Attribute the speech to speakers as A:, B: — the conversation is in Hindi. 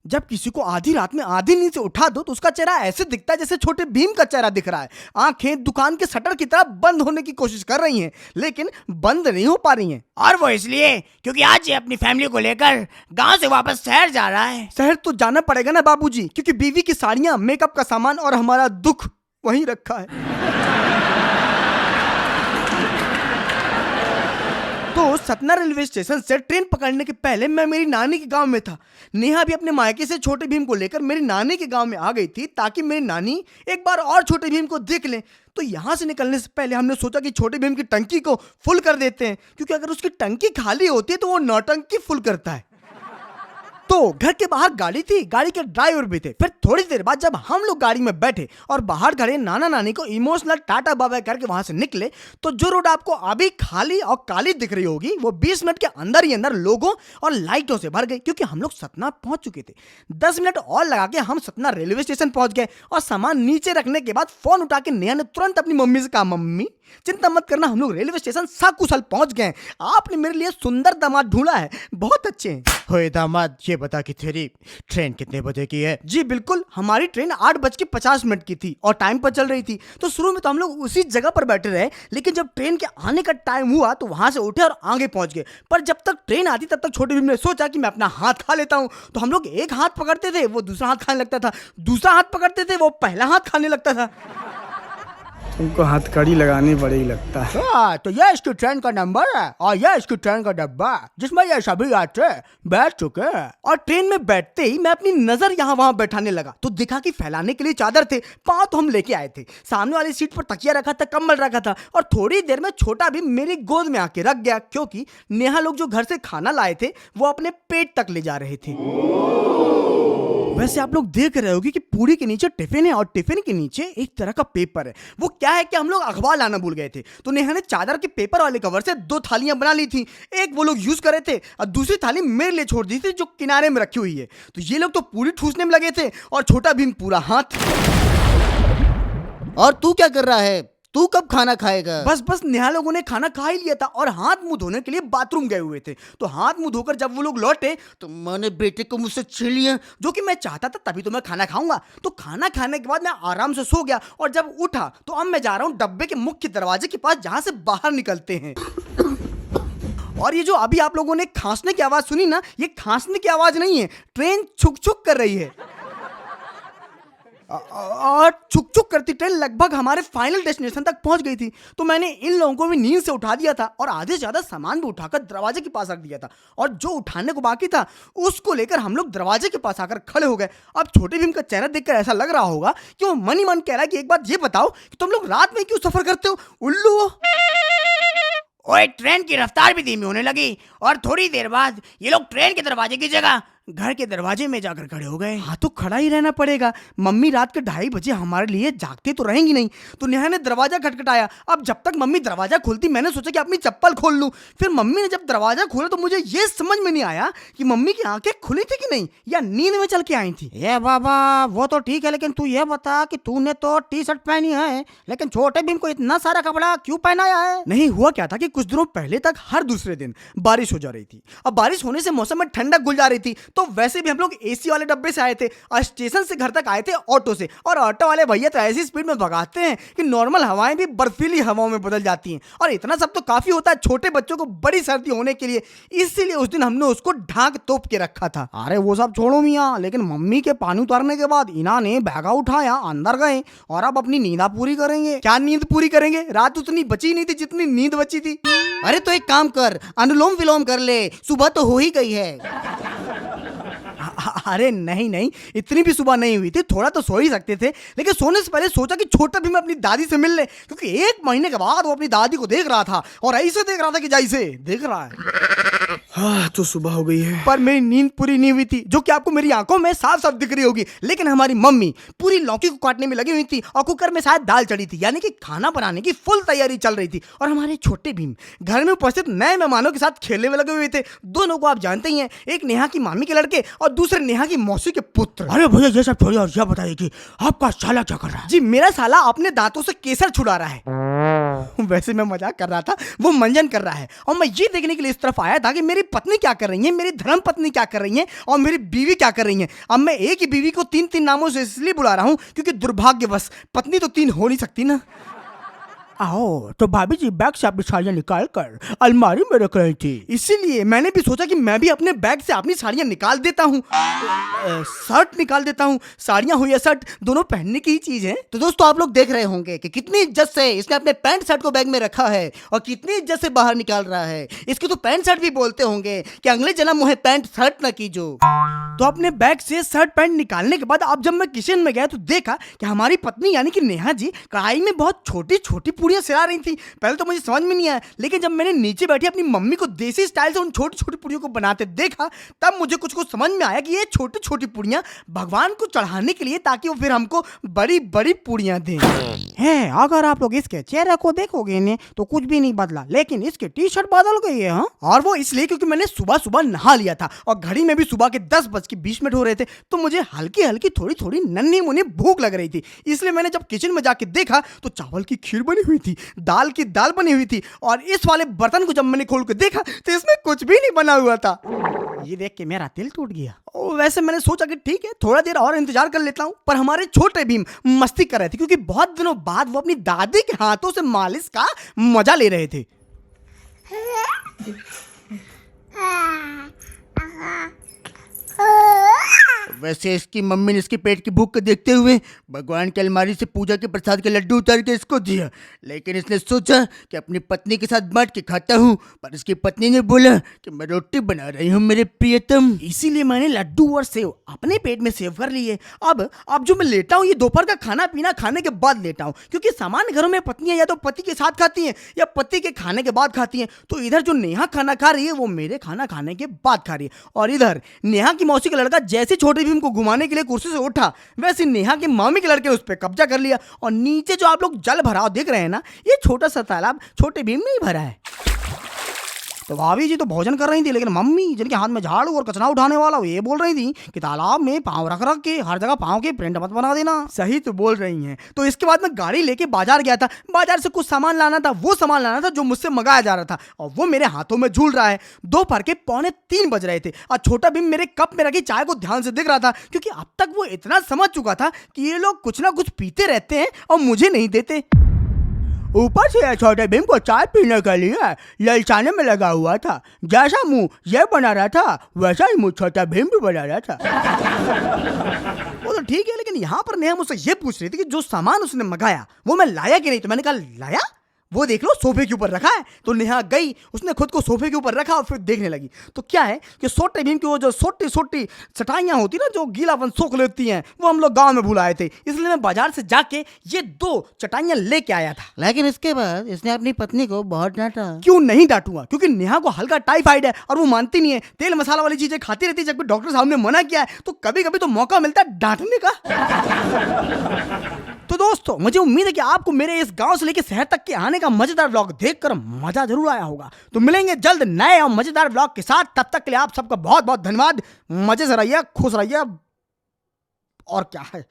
A: जब किसी को आधी रात में आधी नींद से उठा दो तो उसका चेहरा ऐसे दिखता है जैसे छोटे भीम का चेहरा दिख रहा है। आंखें दुकान के शटर की तरह बंद होने की कोशिश कर रही हैं, लेकिन बंद नहीं हो पा रही हैं।
B: और वो इसलिए क्योंकि आज ये अपनी फैमिली को लेकर गांव से वापस शहर जा रहा है।
A: शहर तो जाना पड़ेगा ना बाबूजी, क्योंकि बीवी की साड़ियां, मेकअप का सामान और हमारा दुख वहीं रखा है। तो सतना रेलवे स्टेशन से ट्रेन पकड़ने के पहले मैं मेरी नानी के गांव में था। नेहा भी अपने मायके से छोटे भीम को लेकर मेरी नानी के गांव में आ गई थी ताकि मेरी नानी एक बार और छोटे भीम को देख लें। तो यहाँ से निकलने से पहले हमने सोचा कि छोटे भीम की टंकी को फुल कर देते हैं, क्योंकि अगर उसकी टंकी खाली होती है तो वो नौटंकी फुल करता है। तो घर के बाहर गाड़ी थी, गाड़ी के ड्राइवर भी थे। फिर थोड़ी देर बाद जब हम लोग गाड़ी में बैठे और बाहर खड़े नाना नानी को इमोशनल टाटा बाय बाय करके वहां से निकले, तो जो रोड आपको अभी खाली और काली दिख रही होगी वो 20 मिनट के अंदर ही अंदर लोगों और लाइटों से भर गई, क्योंकि हम लोग सतना पहुंच चुके थे। 10 मिनट और लगा के हम सतना रेलवे स्टेशन पहुंच गए और सामान नीचे रखने के बाद फोन उठा के नेहा ने तुरंत अपनी मम्मी से कहा, मम्मी चिंता मत करना, हम लोग रेलवे स्टेशन सकुशल पहुंच गए। आपने मेरे लिए सुंदर दामाद ढूंढा है, बहुत अच्छे हैं।
C: होए दामाद, ये बता कि तेरी ट्रेन कितने बजे की है?
A: जी बिल्कुल, हमारी ट्रेन 8:50 की थी और टाइम पर चल रही थी। तो शुरू में तो हम लोग उसी जगह पर बैठे रहे, लेकिन जब ट्रेन के आने का टाइम हुआ तो वहां से उठे और आगे पहुंच गए। पर जब तक ट्रेन आती तब तक छोटे भीम ने सोचा कि मैं अपना हाथ खा लेता हूं। तो हम लोग एक हाथ पकड़ते थे, वो दूसरा हाथ खाने लगता था, दूसरा हाथ पकड़ते थे, वो पहला हाथ खाने लगता था।
D: तुमको हथकड़ी लगानी पड़ेगी लगता है।
A: तो ये इसकी ट्रेन का नंबर है और ये इसकी ट्रेन का डब्बा जिसमें ये सभी यात्री बैठ चुके हैं। और ट्रेन में बैठते ही मैं अपनी नजर यहाँ वहां बैठाने लगा तो दिखा कि फैलाने के लिए चादर थे, पाँव तो हम लेके आए थे। सामने वाली सीट पर तकिया रखा था, कम्बल रखा था और थोड़ी देर में छोटा भी मेरी गोद में आके रख गया, क्योंकि नेहा लोग जो घर से खाना लाए थे वो अपने पेट तक ले जा रहे थे। वैसे आप लोग देख रहे होगे कि पूरी के नीचे टिफिन है और टिफिन के नीचे एक तरह का पेपर है। वो क्या है कि हम लोग अखबार लाना भूल गए थे, तो नेहा ने चादर के पेपर वाले कवर से 2 थालियां बना ली थी। एक वो लोग यूज कर रहे थे और दूसरी थाली मेरे लिए छोड़ दी थी जो किनारे में रखी हुई है। तो ये लोग तो पूरी ठूसने में लगे थे और छोटा भीम पूरा हाथ।
C: और तू क्या कर रहा है? तू कब खाना खाएगा?
A: बस नेहा लोगों ने खाना खा ही लिया था और हाथ मुंह धोने के लिए बाथरूम गए हुए थे। तो हाथ मुंह धोकर जब वो लोग लौटे तो मैंने बेटे को मुझसे छीन लिया, जो कि मैं चाहता था तभी तो मैं खाना खाऊंगा। तो खाना खाने के बाद मैं आराम से सो गया और जब उठा तो अब मैं जा रहा हूँ डब्बे के मुख्य दरवाजे के पास जहां से बाहर निकलते हैं। और ये जो अभी आप लोगों ने खांसने की आवाज सुनी ना, ये खांसने की आवाज नहीं है, ट्रेन छुक छुक कर रही है। और छुक छुक करती ट्रेन लगभग हमारे फाइनल डेस्टिनेशन तक पहुंच गई थी। तो मैंने इन लोगों को भी नींद से उठा दिया था और आधे से ज्यादा सामान भी उठाकर दरवाजे के पास रख दिया था, और जो उठाने को बाकी था उसको लेकर हम लोग दरवाजे के पास आकर खड़े हो गए। अब छोटे भीम का चेहरा देखकर ऐसा लग रहा होगा कि वो मन ही मन कह रहा है कि एक बात ये बताओ कि तुम लोग रात में क्यों सफर करते हो, उल्लू।
B: ओए, ट्रेन की रफ्तार भी धीमी होने लगी और थोड़ी देर बाद ये लोग ट्रेन के दरवाजे की जगह घर के दरवाजे में जाकर खड़े हो गए।
A: हाँ तो खड़ा ही रहना पड़ेगा, मम्मी रात के 2:30 बजे हमारे लिए जागते तो रहेंगी नहीं। तो नेहा ने दरवाजा खटखटाया। अब जब तक मम्मी दरवाजा खोलती मैंने सोचा कि अपनी चप्पल खोल लूं। फिर मम्मी ने जब दरवाजा खोला तो मुझे ये समझ में नहीं आया कि मम्मी की आंखें खुली थी कि नहीं या नींद में चल के आई थी।
C: ये बाबा वो तो ठीक है, लेकिन तू ये बता कि तूने तो टी शर्ट पहनी है, लेकिन छोटे भीम को इतना सारा कपड़ा क्यों पहनाया है?
A: नहीं, हुआ क्या था कि कुछ दिनों पहले तक हर दूसरे दिन बारिश हो जा रही थी। अब बारिश होने से मौसम में ठंडक घुल जा रही थी, तो वैसे भी हम लोग एसी वाले डब्बे से आए थे और स्टेशन से घर तक आए थे ऑटो से। और ऑटो वाले भैया तो ऐसी स्पीड में भगाते हैं कि नॉर्मल हवाएं भी बर्फीली हवाओं में बदल जाती हैं। और इतना सब तो काफी होता है छोटे बच्चों को बड़ी सर्दी होने के लिए, इसीलिए उस दिन हमने उसको ढांक तोप के रखा था।
C: अरे वो सब छोड़ो मियाँ, लेकिन मम्मी के पानी उतारने के बाद इना ने बैगा उठाया, अंदर गए और अब अपनी नींद पूरी करेंगे।
A: क्या नींद पूरी करेंगे? रात उतनी बची नहीं थी जितनी नींद बची थी।
C: अरे तो एक काम कर, अनुलोम विलोम कर ले, सुबह तो हो ही गई है।
A: अरे नहीं, इतनी भी सुबह नहीं हुई थी, थोड़ा तो सो ही सकते थे। लेकिन सोने से पहले सोचा कि छोटा भीम अपनी दादी से मिल ले, क्योंकि 1 महीने के बाद वो अपनी दादी को देख रहा था और ऐसे देख रहा था कि जैसे देख रहा है।
D: हाँ तो सुबह हो गई है,
A: पर मेरी नींद पूरी नहीं हुई थी, जो कि आपको मेरी आंखों में साफ साफ दिख रही होगी। लेकिन हमारी मम्मी पूरी लौकी को काटने में लगी हुई थी और कुकर में शायद दाल चढ़ी थी, यानी कि खाना बनाने की फुल तैयारी चल रही थी। और हमारे छोटे भीम घर में उपस्थित नए मेहमानों के साथ खेलने में लगे हुए थे। दोनों को आप जानते ही हैं, एक नेहा की मामी के लड़के और दूसरे नेहा की मौसी के पुत्र।
C: अरे भैया ये सब छोड़िए और यह बताइए कि आपका साला क्या कर रहा है?
A: जी मेरा साला अपने दांतों से केसर छुड़ा रहा है। वैसे मैं मजाक कर रहा था, वो मंजन कर रहा है। और मैं ये देखने के लिए इस तरफ आया था कि मेरी मेरी पत्नी क्या कर रही है, मेरी धर्म पत्नी क्या कर रही है और मेरी बीवी क्या कर रही है। अब मैं एक ही बीवी को 3-3 नामों से इसलिए बुला रहा हूं क्योंकि दुर्भाग्यवश पत्नी तो 3 हो नहीं सकती ना।
C: आओ तो भाभी जी बैग से अपनी साड़ियाँ निकाल कर अलमारी में रख रही थी।
A: इसीलिए मैंने भी सोचा कि मैं भी अपने बैग से अपनी साड़ियाँ निकाल देता हूँ, शर्ट निकाल देता हूँ। साड़ियाँ हो या शर्ट, दोनों पहनने की ही चीज है।
B: तो दोस्तों आप लोग देख रहे होंगे कि कितनी इज्जत से इसने अपने पैंट शर्ट को बैग में रखा है और कितनी इज्जत से बाहर निकाल रहा है। इसको तो पैंट शर्ट भी बोलते होंगे कि अगले जन्म मुझे पैंट शर्ट न कीजो।
A: तो अपने बैग से शर्ट पैंट निकालने के बाद अब जब मैं किचन में गया तो देखा कि हमारी पत्नी यानी कि नेहा जी कढ़ाई में बहुत छोटी छोटी पूड़ियाँ सिला रही थी। पहले तो मुझे समझ में नहीं आया, लेकिन जब मैंने नीचे बैठी अपनी मम्मी को देसी स्टाइल से उन छोटी छोटी पूड़ियों को बनाते देखा तब मुझे कुछ कुछ समझ में आया कि ये छोटी छोटी पूड़ियाँ भगवान को चढ़ाने के लिए, ताकि वो फिर हमको बड़ी बड़ी पूड़ियाँ दें।
C: है अगर आप लोग इसके चेहरे को देखोगे ने तो कुछ भी नहीं बदला, लेकिन इसकी टी शर्ट बदल गई है। हाँ,
A: और वो इसलिए क्योंकि मैंने सुबह सुबह नहा लिया था और घड़ी में भी सुबह के 10:20 हो रहे थे, तो मुझे हल्की हल्की थोड़ी थोड़ी नन्ही मुन्नी भूख लग रही थी। इसलिए मैंने जब किचन में जाके देखा तो चावल की खीर बनी हुई थी, दाल की दाल बनी हुई थी, और इस वाले बर्तन को जब मैंने खोल के देखा तो इसमें कुछ भी नहीं बना हुआ था।
C: ये देख के मेरा दिल टूट गया।
A: वैसे मैंने सोचा कि ठीक है थोड़ा देर और इंतजार कर लेता हूँ, पर हमारे छोटे भीम मस्ती कर रहे थे क्योंकि बहुत दिनों बाद वो अपनी दादी के हाथों से मालिश का मजा ले रहे थे।
B: वैसे इसकी मम्मी ने इसके पेट की भूख को देखते हुए भगवान की अलमारी से पूजा के प्रसाद के लड्डू उतार के इसको दिया, लेकिन इसने सोचा कि अपनी पत्नी के साथ बांट के खाता हूँ, पर इसकी पत्नी ने बोला कि मैं रोटी बना रही हूँ मेरे प्रियतम।
A: इसीलिए मैंने लड्डू और सेव अपने पेट में सेव कर लिए। अब जो मैं लेटा हूँ ये दोपहर का खाना पीना खाने के बाद लेटा हूँ, क्योंकि सामान्य घरों में पत्नियां या तो पति के साथ खाती हैं या पति के खाने के बाद खाती हैं। तो इधर जो नेहा खाना खा रही है वो मेरे खाना खाने के बाद खा रही है, और इधर नेहा की मौसी का लड़का जैसे छोटे भीम को घुमाने के लिए कुर्सी से उठा वैसे नेहा के मामी के लड़के ने उस पर कब्जा कर लिया। और नीचे जो आप लोग जल भराव देख रहे हैं ना, ये छोटा सा तालाब छोटे भीम ने ही भरा है।
C: तो भाभी जी तो भोजन कर रही थी, लेकिन मम्मी जिनके हाथ में झाड़ू और कचरा उठाने वाला वो ये बोल रही थी कि तालाब में पाँव रख रख के हर जगह पाँव के प्रिंट मत बना देना।
A: सही तो बोल रही हैं। तो इसके बाद मैं गाड़ी लेके बाजार गया था, बाजार से कुछ सामान लाना था, वो सामान लाना था जो मुझसे मंगाया जा रहा था, और वो मेरे हाथों में झूल रहा है। दोपहर के 2:45 बज रहे थे और छोटा भीम मेरे कप में रखी चाय को ध्यान से देख रहा था, क्योंकि अब तक वो इतना समझ चुका था कि ये लोग कुछ ना कुछ पीते रहते हैं और मुझे नहीं देते।
C: ऊपर से छोटे भीम को चाय पीने के लिए ललचाने में लगा हुआ था। जैसा मुंह ये बना रहा था वैसा ही मुंह छोटा भीम भी बना रहा था।
A: वो तो ठीक है, लेकिन यहाँ पर नेहा मुझसे ये पूछ रही थी कि जो सामान उसने मंगाया वो मैं लाया कि नहीं। तो मैंने कहा लाया, वो देख लो सोफे के ऊपर रखा है। तो नेहा गई, उसने खुद को सोफे के ऊपर रखा और फिर देखने लगी। तो क्या है कि छोटे भीम की वो जो छोटी छोटी चटाइयाँ होती ना जो गीलापन सोख लेती हैं, वो हम लोग गांव में भुलाए थे, इसलिए मैं बाजार से जाके ये 2 चटाइयाँ लेके आया था।
B: लेकिन इसके बाद इसने अपनी पत्नी को बहुत डांटा।
A: क्यों नहीं डांटूंगा, क्योंकि नेहा को हल्का टाइफाइड है और वो मानती नहीं है, तेल मसाला वाली चीजें खाती रहती है। जबकि डॉक्टर साहब ने मना किया है, तो कभी कभी तो मौका मिलता है डांटने का। तो दोस्तों मुझे उम्मीद है कि आपको मेरे इस गांव से लेकर शहर तक के आने का मजेदार व्लॉग देखकर मजा जरूर आया होगा। तो मिलेंगे जल्द नए और मजेदार व्लॉग के साथ, तब तक के लिए आप सबका बहुत बहुत धन्यवाद। मजे से रहिए, खुश रहिए, और क्या है।